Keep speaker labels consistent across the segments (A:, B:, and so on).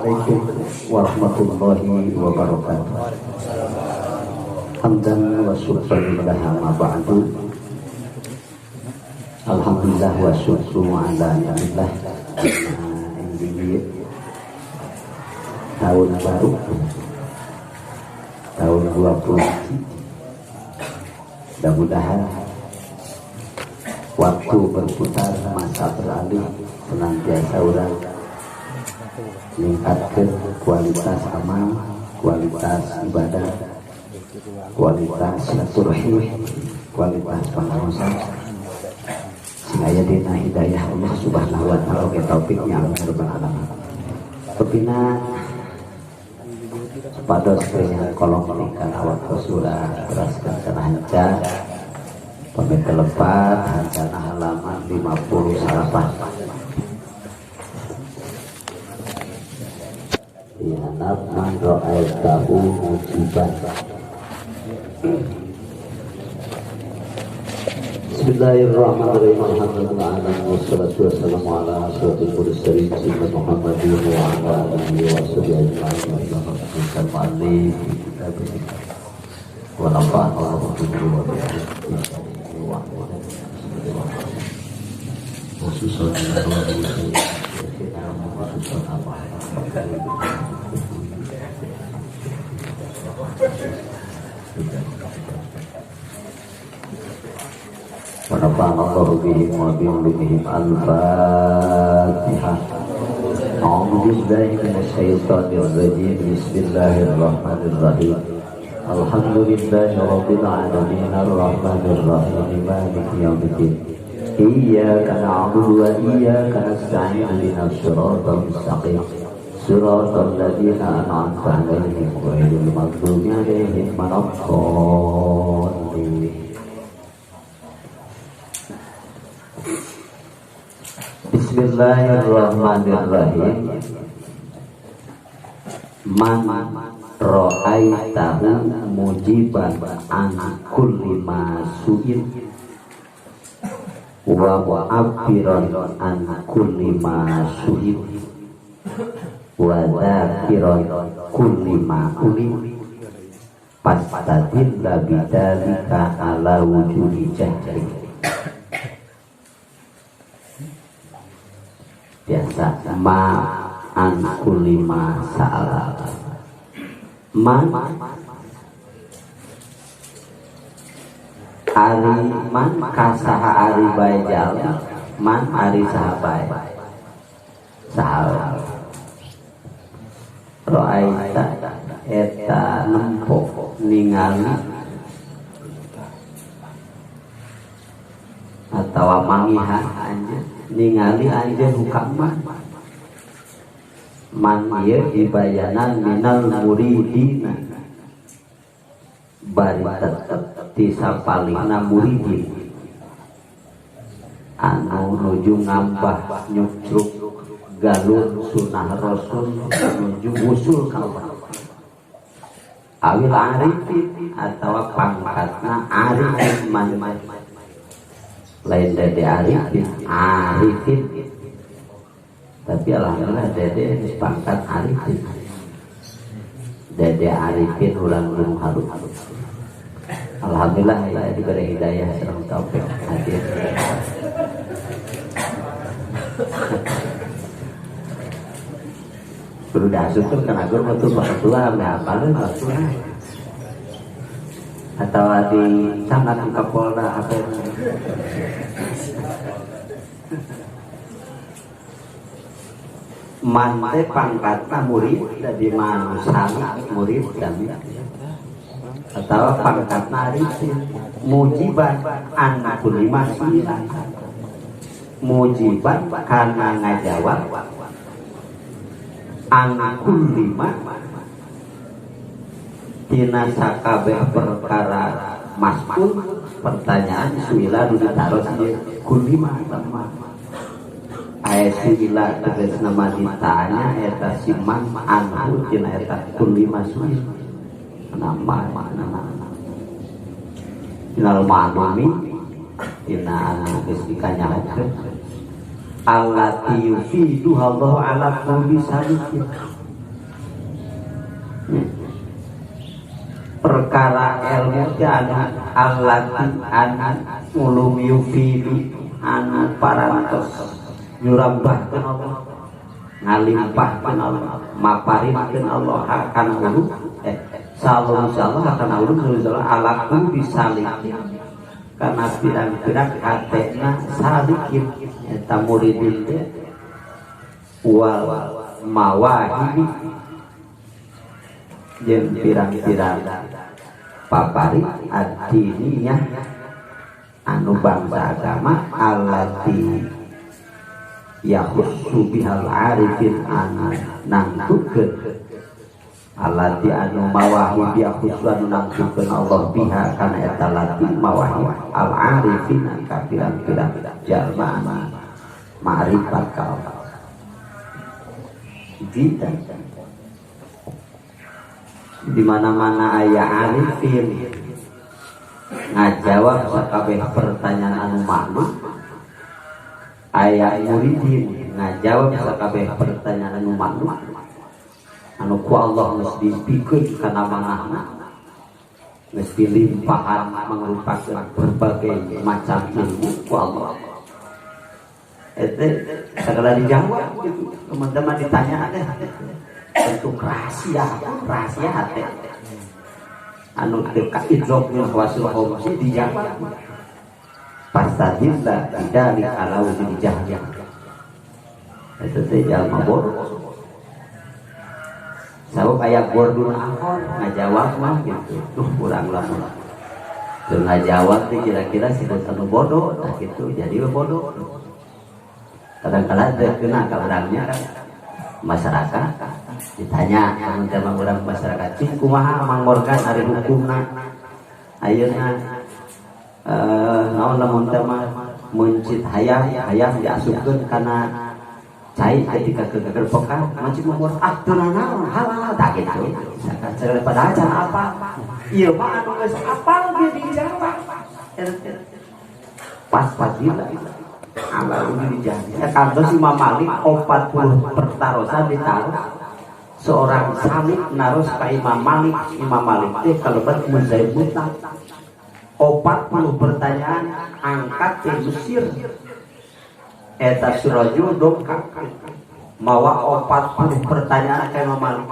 A: Assalamualaikum warahmatullahi wabarakatuh. Hamdan wa syukran ma ba'du. Alhamdulillah wa syukru ala ni'matillah. Ini tahun baru, tahun 20. Mudah-mudahan waktu berputar, masa beralih, senantiasa orang meningkatkan kualitas amal, kualitas ibadah, kualitas silaturahim, kualitas pengawasan, sehingga dina hidayah Allah Subhanahu wa taala ke taufiknya amin rabbal alamin. Pepina pada sekalian kolom meningkat awak surah teraskan keranca pamit lepat hancana halaman 50 salapan. Dihanap man ra'aitahu mujiban. Bismillahirrahmanirrahim. Alhamdulillah wassalatu wassalamu ala asyrofil mursalin sayyidina Muhammadin wa ala alihi wa sahbihi ajma'in. Wa nafa'ana Allahu bihi wa ونفعنا الله بهم وبعلومهم. الفاتحة. أعوذ بالله من الشيطان الرجيم. بسم الله الرحمن الرحيم. الحمد لله رب العالمين الرحمن الرحيم مالك يوم الدين. إياك نعبد وإياك نستعين اهدنا الصراط المستقيم صراط الذين أنعمت عليهم غير المغضوب عليهم ولا الضالين. Bismillahirrahmanirrahim. Man ra'aitahu mujiban an kulli ma su'il wa mu'abbiran an kulli ma su'il wa dzakiran kulli ma ulim fastadilla bidzalika ala wujudi jahli. Biasa ma an kulli ma sa'ala. Man ari man kasaha ari bae jalma, man ari sahabae saha roaita eta nempo ningali atawa mangihan anjeun ningali anjeun hukam man ieu dibayanan minal muridina bari tetep ti sapalihna muridin anu nuju ngambah nyucruk galur sunah rasul nuju usul ka Allah. Awil arifin atawa pangkatna arifin man lain dari arifin arifin. Tapi alhamdulillah dede sepangkat arifin. Dede arifin ulang gunung harum. Alhamdulillah ya diberi hidayah serta taufik hadir. Perlu diasup kan agar betul betul apa betul. Atau di sangat Kapolda apa? Man teh pangkatna murid dari manusia murid kami atau pangkatna arifin mujiban an kulli mas'ila mujiban karena ngajawab an kulli ma tina sakabeh perkara mas'ul pertanyaan suila nu ditaros ieu kulli ma ayat tegas nama ditanya eta siman anhu tina eta kulli mas'ul nama inal ma'lumi tina anu geus dikanyahokeun allati yufidu Allah ala kulli salikin
B: perkara ilmu anu allati ulum yufidu anu parantos nyurambahkeun Allah ngalimpahkeun Allah maparinkeun Allah kana ulum sallallahu kana ulum sallallahu alaku bisalikin kana pirang-pirang hatena salikin eta muridin teh wal mawahibi jeung pirang-pirang papari ad-diniyah anu bangsa agama allati yahussu bihal arifin anu nangtukeun allati anu mawahib yahussu anu nangtukeun Allah biha kana eta lati mawahib al arifin ka pirang-pirang jalma anu ma'rifat ka Allah kita di mana-mana aya arifin ngajawab sakabeh pertanyaan anu maklum aya muridin ngajawab sakabeh pertanyaan anu maklum anu ku Allah geus dimpikeun kana manahna geus dilimpahan mangrupakeun berbagai macam ilmu ku Allah itu segala dijawab gitu teman-teman ditanya ada untuk rahasia hati anu dekat idroknya wasul khomsi dijawab pastadilla tidak dikalau dijahnya itu tidak mabur sabab ayat bordun angkor ngajawab mah gitu tuh kurang lama tuh ngajawab tuh kira-kira sebut anu bodoh nah gitu jadi bodoh kadang-kadang terkena kabarnya masyarakat ditanya teman-teman orang masyarakat cing kumaha mangorkan ari hukumna ayeuna naon lamun teh mah muncit hayam diasupkeun kana cai ketika kegerpokan macam mangor teu naon halal tak gitu sakan padahal can apa ieu mah anu geus apal ge dijawab pas fadilah amal ini dijadi ya kantos Imam Malik 40 pertarosan ditaruh seorang salib naros ka Imam Malik teh kalebat muzaib mutlak 40 pertanyaan angkat ke Mesir eta surajul dongkak mawa 40 pertanyaan ka Imam Malik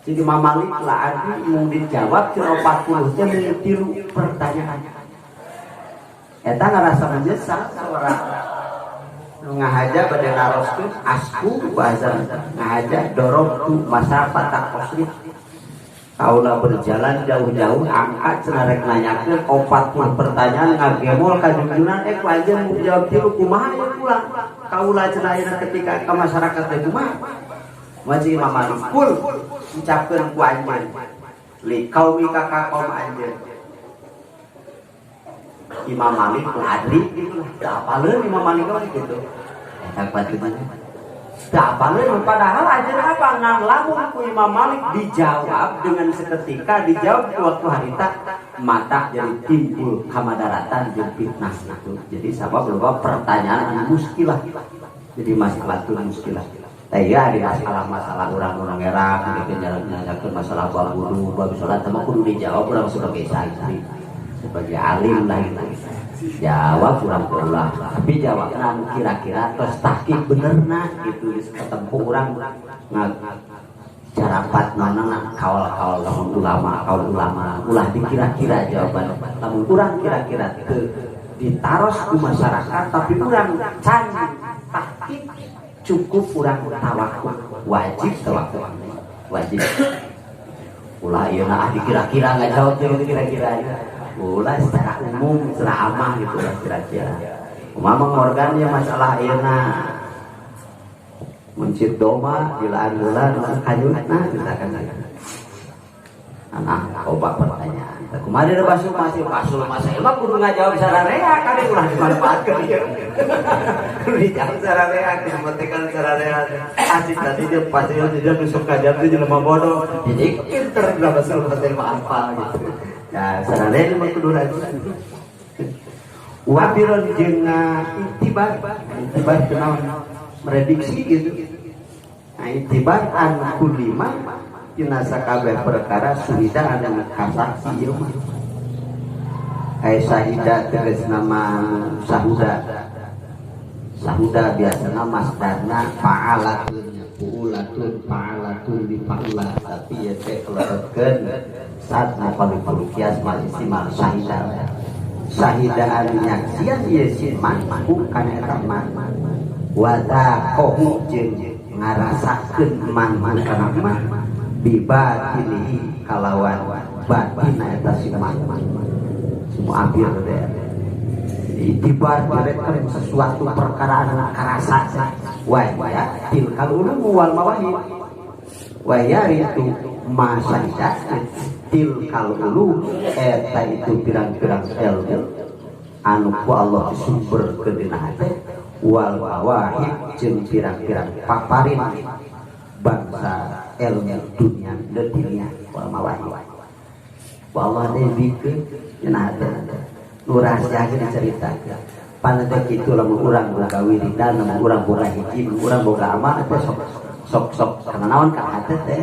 B: jadi Imam Malik lah adi mung dijawab cuma 40 teh mung 3 pertanyaan eta ngarasa nyesal seorang ngahaja pada naroskeun asku bahasa ngahaja dorong tu masa patah kosri kaula berjalan jauh-jauh angkat cenah rek nanyakeun 40 pertanyaan ngagemol ka junjunan ku anjeun mau jawab tilu kumaha ya pulang kaula cenah ayeuna ketika ka masyarakat teh kumaha wajib Imam Malik kul ucapkeun ku anjeun li qaumika ka qaum anjeun Imam Malik adli gitu lah apaleun Imam Malik gitu tak bagaimana tak apaleun padahal aja apa nang lamun ku Imam Malik dijawab dengan seketika dijawab waktu harita mata jadi timbul kamadaratan jeung fitnah itu jadi sabab loba pertanyaan anu muskilah jadi masalah tu muskilah ya di masalah orang-orang era ketika nyalakan masalah bab wudu bab salat mah kudu dijawab urang sebagai santri sebagai alim lah itu jawab kurang tapi jawabnya kira-kira terus tahqiq benerna gitu ketemu orang jarapat mana kawal ulama ulah dikira-kira jawaban namun kurang kira-kira ditaros ke masyarakat tapi kurang canggih tahqiq cukup kurang tawakul wajib tawakul wajib ulah ieu dikira-kira nggak jawab kira-kira ulah secara umum ceramah gitu lah kira-kira umama ngorgannya masalah euna mencit doma dilaan-dilaan kayuna misalkan anak obat pertanyaan kemarin ada masuk masa ilmu kudu ngajawab secara rea kali ulah dimanfaatkan kudu dijawab secara rea dimanfaatkan secara rea asik tadi dia pasti dia nusuk kajar dia jelema bodoh jadi pinter dalam masalah ilmu apa gitu ya sarane mah kudu rajin wabiron jeung intibar kenaon prediksi gitu nah intibar an kulima tina sakabeh perkara suhida anu kasaksi ieu mah sahida tegas nama sahuda. Sahuda biasana masdarna fa'alatun di fa'ula, tapi ya teh kelebetkeun saat napal kias masih mal sahida. Sahida anu nyaksian ieu siman bukan eta man. Wa taqohu jeung ngarasakeun man kana man bibatinihi kalawan batin eta siman. Semua hampir deh. Itibar direktur sesuatu perkara anu karasa wah ya tilkal ulum wal mawahid wa yaritu masajid tilkal ulum eta itu pirang-pirang ilmu anu ku Allah sumber kedina hate wal mawahid jeung pirang-pirang paparin bangsa ilmu dunia dunia wal mawahid wa Allah dibikeun cenah hate rahasia aja diceritakan panada gitu lamun urang boga wiridan lamun urang boga hiji urang boga amal eta sok kana naon ka hate teh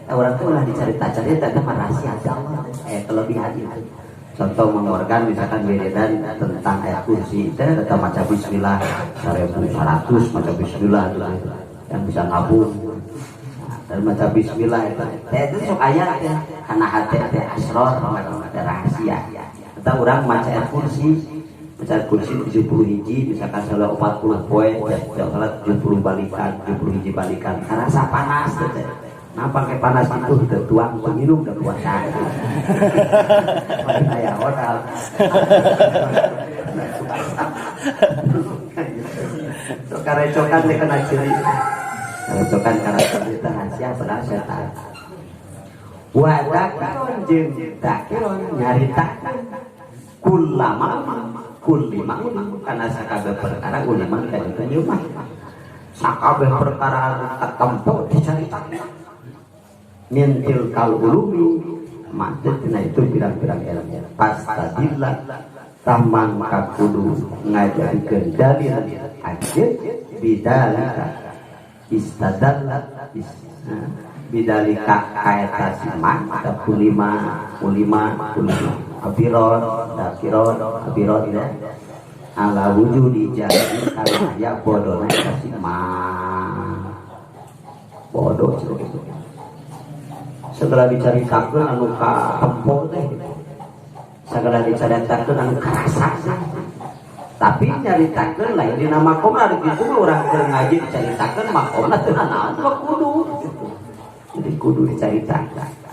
B: urang teh ulah dicerita-cerita teh rahasia Allah kelebihan itu contoh mengorgan misalkan wiridan tentang ayat kursi teh eta maca bismillah 1100 maca bismillah yang bisa ngabung dan maca bismillah itu sok aya teh kana hate teh asrar ada rahasia. Kita orang maca ayat kursi 70 hiji misalkan salah 40 poin salah 70 balikan 70 hiji balikan karena rasa panas teh nah pakai panas itu udah tuang minum udah puasa aya hotel so karecokan teh kena ciri karecokan karena cerita rahasia padahal setan wadak jeung takiron nyarita kulama karena sakabeh perkara ulama kana ieu mah sakabeh perkara katempo dicaritakeun nyentil kal ulumi maksudna itu pirang-pirang ilmu pastadillah tamang kakudu ngajarikeun dalil ajeun bidalika istadallat bidalika kaeta siman ada kulima abirot ya ala wujudi jadi kalau ya bodohnya kasih bodoh setelah diceritakan anu ka tempong teh segala diceritakan anu karasa tapi nyaritakan lain di nama makomna gitu orang ngaji diceritakan makomna teu naon kudu jadi kudu diceritakan.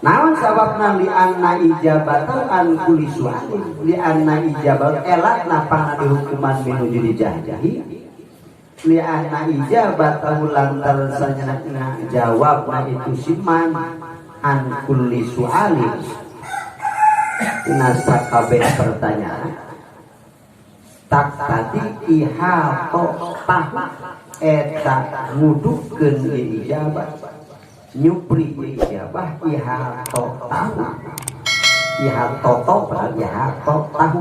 B: Naon sababna li anna ijabatan an kulli su'alin li anna ijabat elak napang dihukuman menuju dijajahi li anna ijabatahu lantar sanjana jawabna itu siman an kulli su'alin nasa kabeh pertanyaan tak tadi ihato tahu eta ngudukeun ijabat nyupri ijabah ihato tahu ihato berarti ihato tahu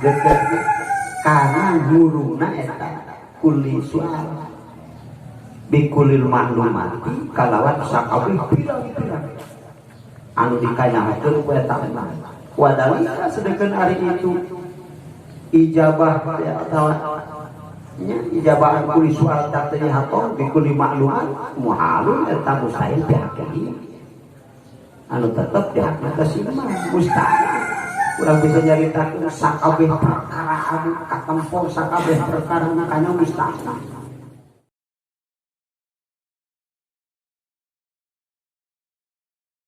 B: deket karena guruna eta kulli sual bikulil maklumati kalawan sakabeh pirang-pirang anu dikanyakeun ku eta wadalika sedeken hari itu ijabah atau ijabah kulli sual tak terlihat bikulli maklumat muhalun eta mustahil dihakimi anu tetep dihakimi kesimah mustahil urang bisa nyaritakeun sakabeh perkara anu katempo sakabeh perkara kana mustahil